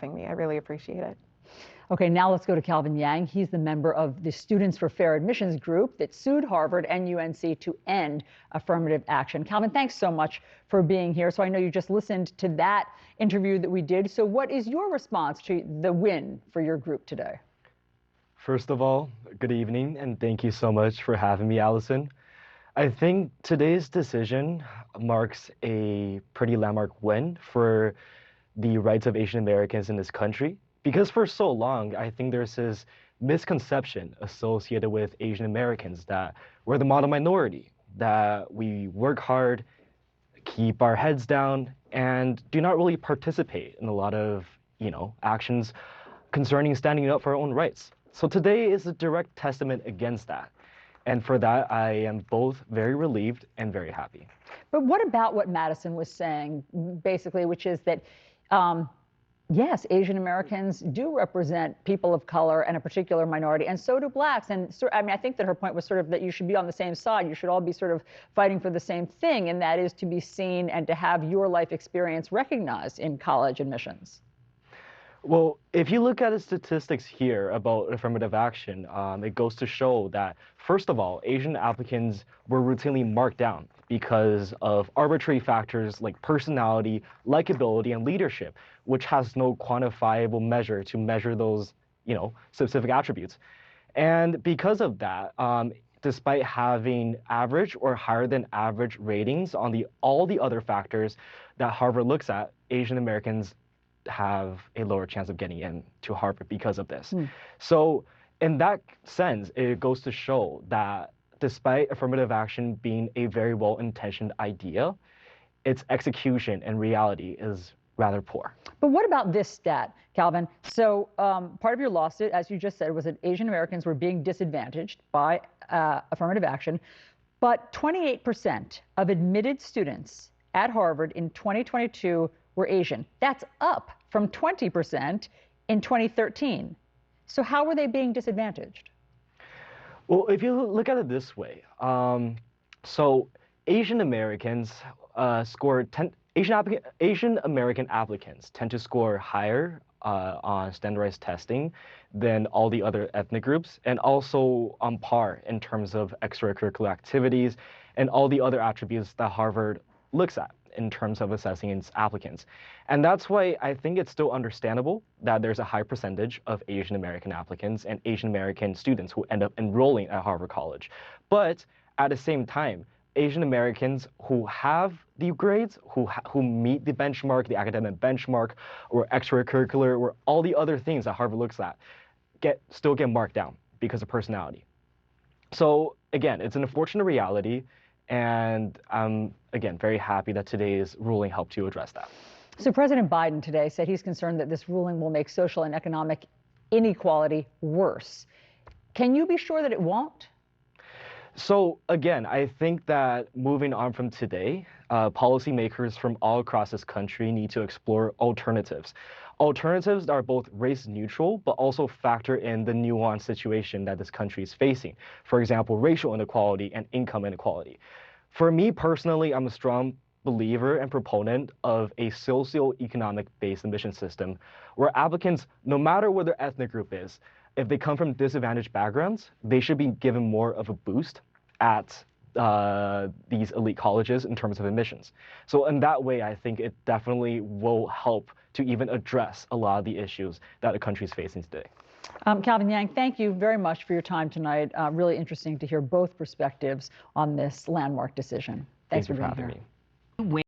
me. I really appreciate it. Okay, now let's go to Calvin Yang. He's the member of the Students for Fair Admissions group that sued Harvard and UNC to end affirmative action. Calvin, thanks so much for being here. So I know you just listened to that interview that we did. So what is your response to the win for your group today? First of all, good evening, and thank you so much for having me, Allison. I think today's decision marks a pretty landmark win for the rights of Asian Americans in this country. Because for so long, I think there's this misconception associated with Asian Americans that we're the model minority, that we work hard, keep our heads down, and do not really participate in a lot of, actions concerning standing up for our own rights. So today is a direct testament against that. And for that, I am both very relieved and very happy. But what about what Madison was saying, basically, which is that yes, Asian Americans do represent people of color and a particular minority, and so do blacks. And so, I mean, I think that her point was sort of that you should be on the same side. You should all be sort of fighting for the same thing, and that is to be seen and to have your life experience recognized in college admissions. Well, if you look at the statistics here about affirmative action, it goes to show that, first of all, Asian applicants were routinely marked down because of arbitrary factors like personality, likability, and leadership, which has no quantifiable measure to measure those, specific attributes. And because of that, despite having average or higher than average ratings on all the other factors that Harvard looks at, Asian Americans have a lower chance of getting into Harvard because of this. So in that sense, it goes to show that despite affirmative action being a very well-intentioned idea, its execution and reality is rather poor. But what about this stat, Calvin? So part of your lawsuit, as you just said, was that Asian Americans were being disadvantaged by affirmative action, but 28% of admitted students at Harvard in 2022 were Asian. That's up from 20% in 2013. So how were they being disadvantaged? Well, if you look at it this way, so Asian Americans Asian American applicants tend to score higher on standardized testing than all the other ethnic groups, and also on par in terms of extracurricular activities and all the other attributes that Harvard looks at in terms of assessing its applicants. And that's why I think it's still understandable that there's a high percentage of Asian American applicants and Asian American students who end up enrolling at Harvard College. But at the same time, Asian Americans who have the grades, who meet the benchmark, the academic benchmark, or extracurricular, or all the other things that Harvard looks at, still get marked down because of personality. So again, it's an unfortunate reality. And I'm, again, very happy that today's ruling helped to address that. So President Biden today said he's concerned that this ruling will make social and economic inequality worse. Can you be sure that it won't? So again, I think that moving on from today, policymakers from all across this country need to explore alternatives. Alternatives that are both race neutral, but also factor in the nuanced situation that this country is facing. For example, racial inequality and income inequality. For me personally, I'm a strong believer and proponent of a socioeconomic based admission system where applicants, no matter what their ethnic group is, if they come from disadvantaged backgrounds, they should be given more of a boost at these elite colleges in terms of admissions. So in that way, I think it definitely will help to even address a lot of the issues that the country is facing today. Calvin Yang, thank you very much for your time tonight. Really interesting to hear both perspectives on this landmark decision. Thanks for having me.